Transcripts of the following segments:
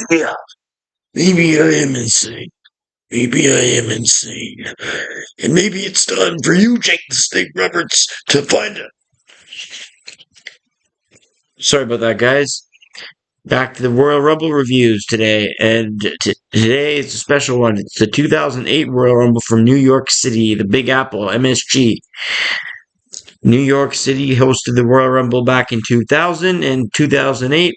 Yeah, maybe I am insane. Maybe I am insane. And maybe it's time for you, Jake the Snake Roberts, to find it. Sorry about that, guys. Back to the Royal Rumble reviews today, and today is a special one. It's the 2008 Royal Rumble from New York City, the Big Apple, MSG. New York City hosted the Royal Rumble back in 2000 and 2008.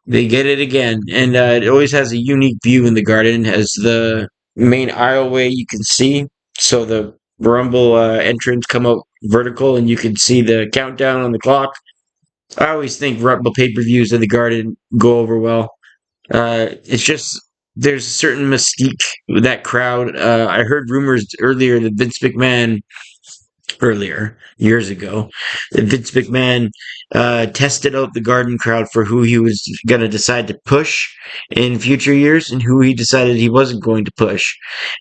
They get it again, and it always has a unique view in the garden. It has the main aisleway you can see, so the Rumble entrance come out vertical, and you can see the countdown on the clock. I always think Rumble pay-per-views in the garden go over well. It's just there's a certain mystique with that crowd. I heard rumors earlier that Vince McMahon earlier years ago that Vince McMahon tested out the Garden crowd for who he was going to decide to push in future years and who he decided he wasn't going to push.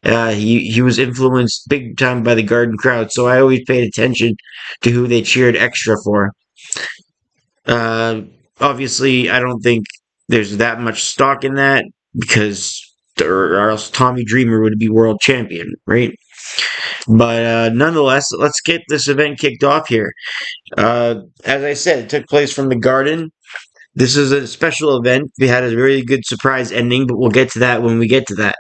He was influenced big time by the Garden crowd, so I always paid attention to who they cheered extra for. Uh, Obviously, I don't think there's that much stock in that because or else Tommy Dreamer would be world champion, right? But nonetheless, let's get this event kicked off here. As I said, it took place from the Garden. This is a special event. We had a very good surprise ending, but we'll get to that when we get to that.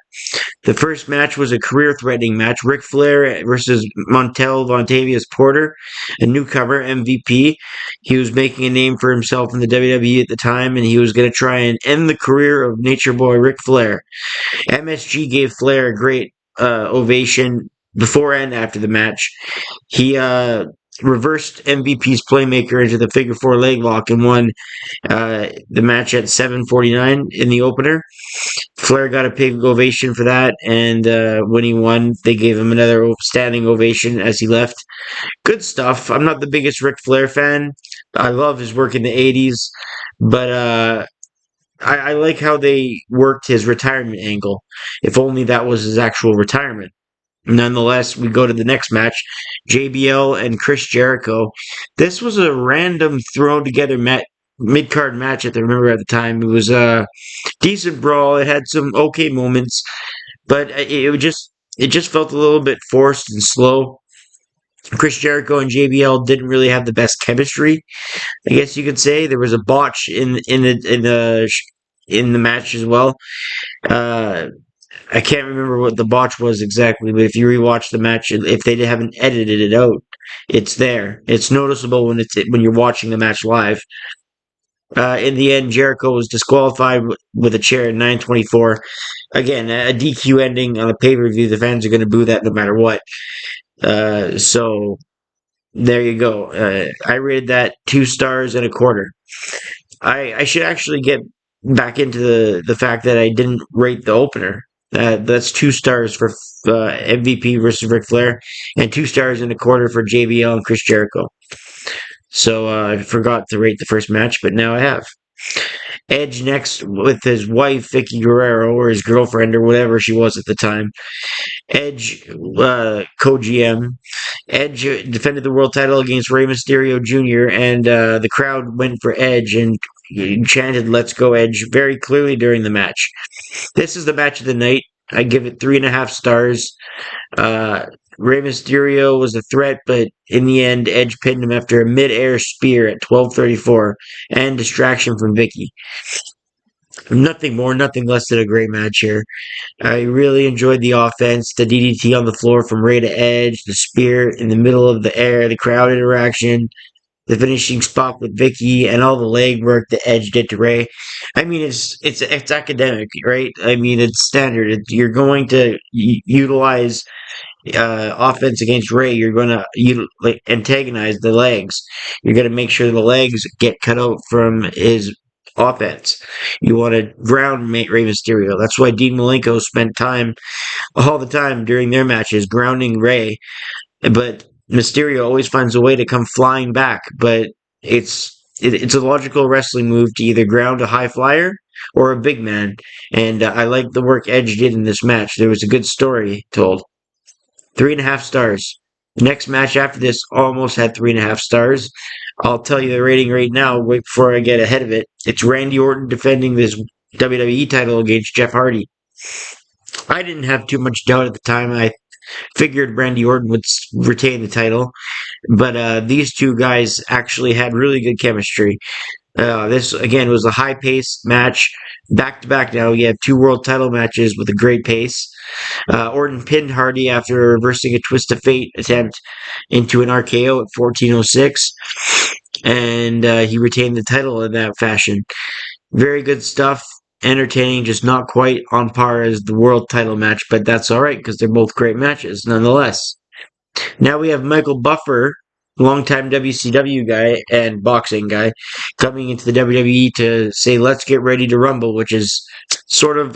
The first match was a career-threatening match. Ric Flair versus Montel Vontavious Porter, a newcomer, MVP. He was making a name for himself in the WWE at the time, and he was going to try and end the career of Nature Boy Ric Flair. MSG gave Flair a great ovation before and after the match. He reversed MVP's playmaker into the figure four leg lock and won the match at 7:49 in the opener. Flair got a big ovation for that, and when he won, they gave him another standing ovation as he left. Good stuff. I'm not the biggest Ric Flair fan. I love his work in the 80s, but I like how they worked his retirement angle. If only that was his actual retirement. Nonetheless, we go to the next match, JBL and Chris Jericho. This was a random thrown together mid card match. I remember at the time it was a decent brawl. It had some okay moments, but it just felt a little bit forced and slow. Chris Jericho and JBL didn't really have the best chemistry. I guess you could say there was a botch in the match as well. Uh, I can't remember what the botch was exactly, but if you rewatch the match, if they haven't edited it out, it's there. It's noticeable when you're watching the match live. In the end, Jericho was disqualified with a chair at 9:24. Again, a DQ ending on a pay per view. The fans are going to boo that no matter what. So there you go. I rated that 2.25 stars. I should actually get back into the fact that I didn't rate the opener. That's 2 stars for MVP versus Ric Flair, and 2.25 stars for JBL and Chris Jericho. So I forgot to rate the first match, but now I have. Edge next with his wife Vicky Guerrero, or his girlfriend, or whatever she was at the time. Edge, co-GM. Edge defended the world title against Rey Mysterio Jr., and the crowd went for Edge and chanted "Let's go Edge" very clearly during the match. This is the match of the night. I give it 3.5 stars. Rey Mysterio was a threat, but in the end, Edge pinned him after a mid-air spear at 12:34 and distraction from Vicky. Nothing more, nothing less than a great match here. I really enjoyed the offense, the DDT on the floor from Rey to Edge, the spear in the middle of the air, the crowd interaction, the finishing spot with Vicky, and all the leg work that Edge did to Rey. I mean, it's academic, right? I mean, it's standard. You're going to utilize offense against Rey. You're going to antagonize the legs. You're going to make sure the legs get cut out from his offense. You want to ground Rey Mysterio. That's why Dean Malenko spent time all the time during their matches grounding Rey. But Mysterio always finds a way to come flying back. But it's a logical wrestling move to either ground a high flyer or a big man. And I like the work Edge did in this match. There was a good story told. 3.5 stars. The next match after this almost had 3.5 stars. I'll tell you the rating right now, wait before I get ahead of it. It's Randy Orton defending WWE title against Jeff Hardy. I didn't have too much doubt at the time. I figured Randy Orton would retain the title, but these two guys actually had really good chemistry. This again was a high-paced match, back to back. Now you have two world title matches with a great pace. Orton pinned Hardy after reversing a twist of fate attempt into an RKO at 14:06, and he retained the title in that fashion. Very good stuff. Entertaining, just not quite on par as the world title match, but that's all right because they're both great matches nonetheless. Now we have Michael Buffer, longtime WCW guy and boxing guy, coming into the WWE to say, "Let's get ready to rumble," which is sort of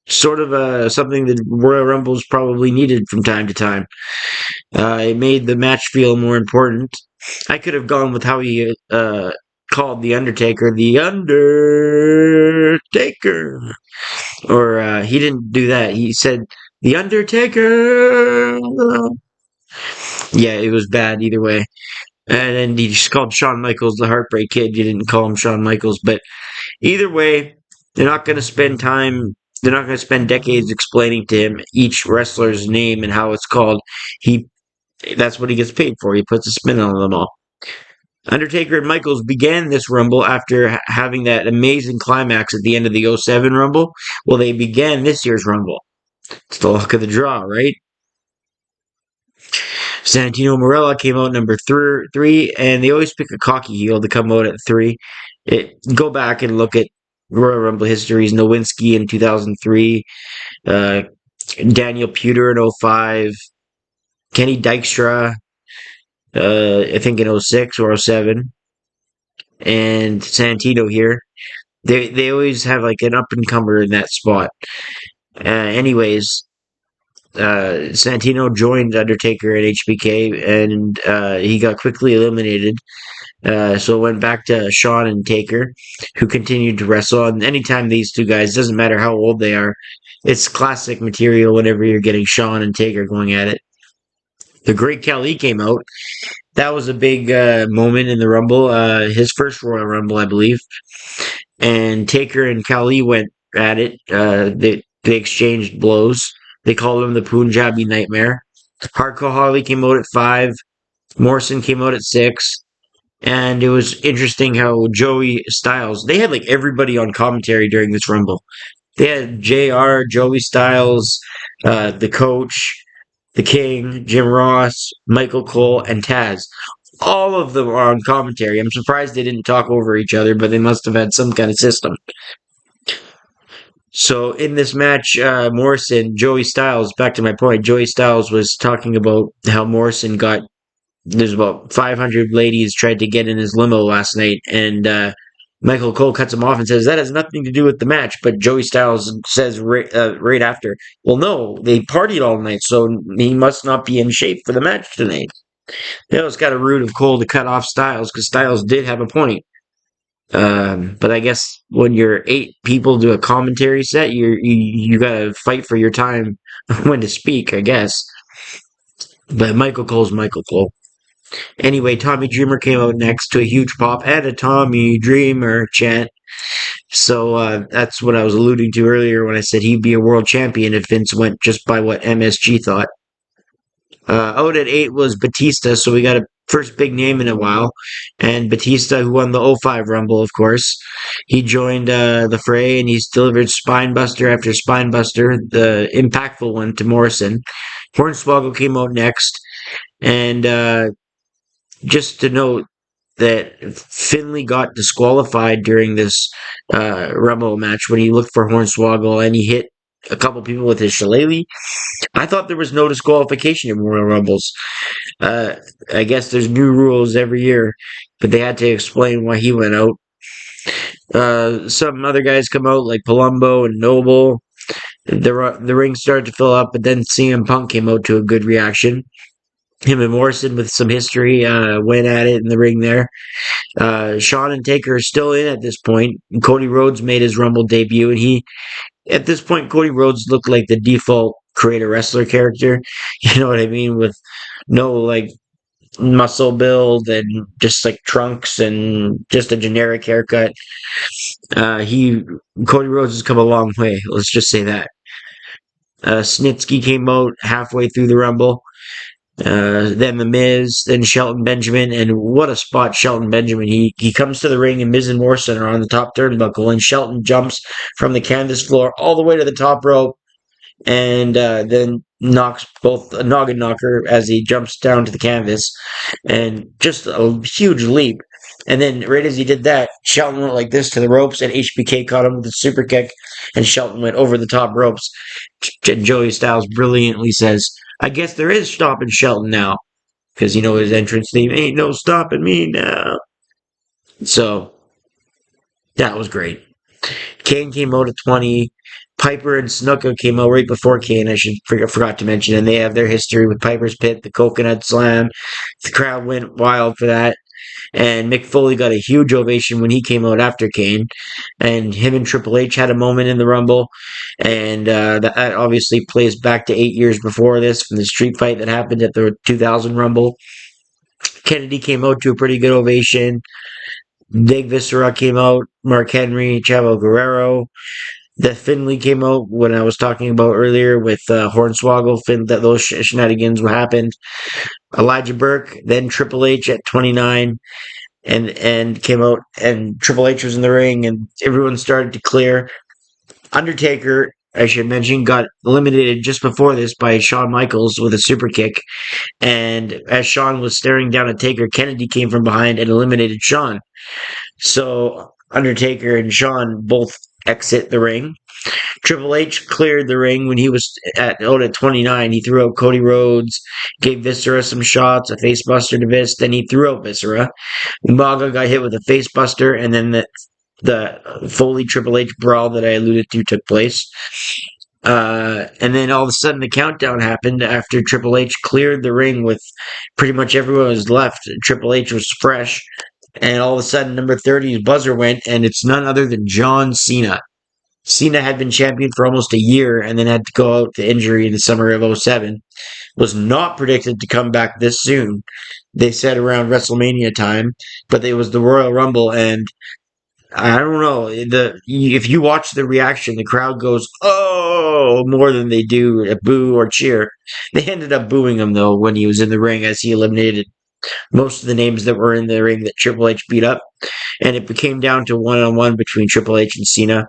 something that Royal Rumbles probably needed from time to time. It made the match feel more important. I could have gone with how he called the Undertaker the Undertaker, or he didn't do that. He said the Undertaker. Yeah, it was bad either way. And then he just called Shawn Michaels the Heartbreak Kid. You didn't call him Shawn Michaels, but either way, they're not going to spend time. They're not going to spend decades explaining to him each wrestler's name and how it's called. He That's what he gets paid for. He puts a spin on them all. Undertaker and Michaels began this Rumble after having that amazing climax at the end of the '07 Rumble. Well, they began this year's Rumble. It's the luck of the draw, right? Santino Marella came out number three, and they always pick a cocky heel to come out at 3. Go back and look at Royal Rumble histories. Nowinski in 2003, uh, Daniel Puder in '05, Kenny Dykstra, I think in '06 or '07, and Santino here. They always have like an up and comer in that spot. Anyways, Santino joined Undertaker at HBK, and he got quickly eliminated. So it went back to Shawn and Taker, who continued to wrestle. And anytime these two guys, doesn't matter how old they are, it's classic material whenever you're getting Shawn and Taker going at it. The Great Khali came out. That was a big moment in the Rumble. His first Royal Rumble, I believe. And Taker and Khali went at it. They exchanged blows. They called him the Punjabi Nightmare. Hardcore Holly came out at 5. Morrison came out at 6. And it was interesting how Joey Styles, they had like everybody on commentary during this Rumble. They had JR, Joey Styles, the coach, the King, Jim Ross, Michael Cole, and Taz. All of them are on commentary. I'm surprised they didn't talk over each other, but they must have had some kind of system. So in this match, Joey Styles, back to my point, Joey Styles was talking about how Morrison got, there's about 500 ladies tried to get in his limo last night, and Michael Cole cuts him off and says, that has nothing to do with the match, but Joey Styles says right after, well, no, they partied all night, so he must not be in shape for the match tonight. It was kind of rude of Cole to cut off Styles, because Styles did have a point. But I guess when you're 8 people to a commentary set, you gotta fight for your time when to speak, I guess. But Michael Cole's Michael Cole. Anyway, Tommy Dreamer came out next to a huge pop and a Tommy Dreamer chant. So that's what I was alluding to earlier when I said he'd be a world champion if Vince went just by what MSG thought. Out at 8 was Batista, so we got a first big name in a while. And Batista, who won the '05 Rumble, of course, he joined the fray, and he's delivered Spinebuster after Spinebuster, the impactful one, to Morrison. Hornswoggle came out next, and just to note that Finley got disqualified during this Rumble match when he looked for Hornswoggle, and he hit a couple people with his shillelagh. I thought there was no disqualification in Royal Rumbles. I guess there's new rules every year, but they had to explain why he went out. Some other guys come out like Palumbo and Noble. The ring started to fill up, but then CM Punk came out to a good reaction. Him and Morrison, with some history, went at it in the ring there. Shawn and Taker are still in at this point. Cody Rhodes made his Rumble debut, and at this point, Cody Rhodes looked like the default create a wrestler character. You know what I mean? With no, like, muscle build and just like trunks and just a generic haircut. He Cody Rhodes has come a long way. Let's just say that. Snitsky came out halfway through the Rumble. Then The Miz, then Shelton Benjamin, and what a spot Shelton Benjamin. He comes to the ring and Miz and Morrison are on the top turnbuckle, and Shelton jumps from the canvas floor all the way to the top rope, and then knocks both a noggin knocker as he jumps down to the canvas, and just a huge leap. And then right as he did that, Shelton went like this to the ropes, and HBK caught him with a super kick, and Shelton went over the top ropes. Joey Styles brilliantly says, "I guess there is stopping Shelton now." Because you know his entrance theme, "Ain't no stopping me now." So that was great. Kane came out at 20. Piper and Snuka came out right before Kane. Forgot to mention, and they have their history with Piper's Pit, the Coconut Slam. The crowd went wild for that. And Mick Foley got a huge ovation when he came out after Kane. And him and Triple H had a moment in the Rumble. And that obviously plays back to 8 years before this from the street fight that happened at the 2000 Rumble. Kennedy came out to a pretty good ovation. Big Viscera came out. Mark Henry, Chavo Guerrero. The Finley came out when I was talking about earlier with Hornswoggle. That those shenanigans happened. Elijah Burke, then Triple H at 29, and came out, and Triple H was in the ring, and everyone started to clear. Undertaker, I should mention, got eliminated just before this by Shawn Michaels with a super kick, and as Shawn was staring down at Taker, Kennedy came from behind and eliminated Shawn. So Undertaker and Shawn both exit the ring. Triple H cleared the ring when he was out at 29. He threw out Cody Rhodes, gave Viscera some shots, a facebuster to Vis. Then he threw out Viscera. Umaga got hit with a facebuster, and then the Foley Triple H brawl that I alluded to took place. And then all of a sudden the countdown happened after Triple H cleared the ring with pretty much everyone was left. Triple H was fresh. And all of a sudden, number 30's buzzer went, and it's none other than John Cena. Cena had been champion for almost a year and then had to go out to injury in the summer of 07. Was not predicted to come back this soon. They said around WrestleMania time, but it was the Royal Rumble, and I don't know. If you watch the reaction, the crowd goes, "Oh," more than they do a boo or cheer. They ended up booing him, though, when he was in the ring as he eliminated most of the names that were in the ring that Triple H beat up. And it became down to one-on-one between Triple H and Cena.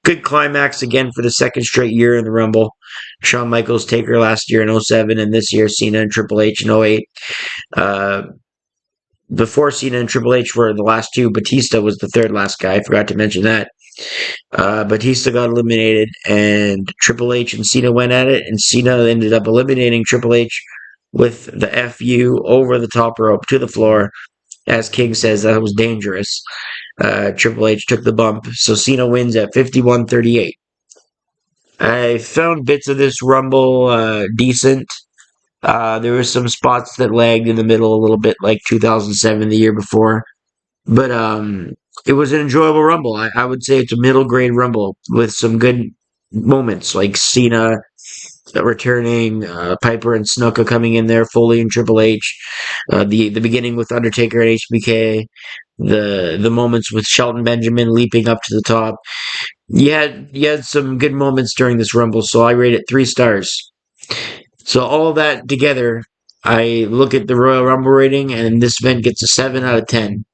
Good climax again for the second straight year in the Rumble. Shawn Michaels Taker last year in 07, and this year Cena and Triple H in 08. Before Cena and Triple H were the last two, Batista was the third last guy. I forgot to mention that. Batista got eliminated, and Triple H and Cena went at it, and Cena ended up eliminating Triple H with the FU over the top rope to the floor. As King says, that was dangerous. Triple H took the bump, so Cena wins at 51-38. I found bits of this Rumble decent. There were some spots that lagged in the middle a little bit, like 2007, the year before. But it was an enjoyable Rumble. I would say it's a middle grade Rumble with some good moments, like Cena returning, Piper and Snuka coming in there, Foley and Triple H, the beginning with Undertaker and HBK, the moments with Shelton Benjamin leaping up to the top. You had some good moments during this Rumble, so I rate it 3 stars. So all that together, I look at the Royal Rumble rating, and this event gets a 7 out of 10.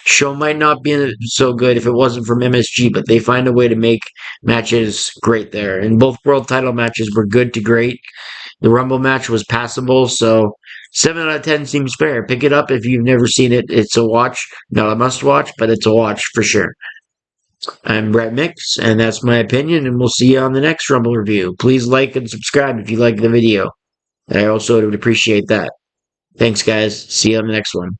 Show might not be so good if it wasn't from MSG, but they find a way to make matches great there. And both world title matches were good to great. The Rumble match was passable, so 7 out of 10 seems fair. Pick it up if you've never seen it. It's a watch. Not a must watch, but it's a watch for sure. I'm Brett Mix, and that's my opinion, and we'll see you on the next Rumble review. Please like and subscribe if you like the video. I also would appreciate that. Thanks, guys. See you on the next one.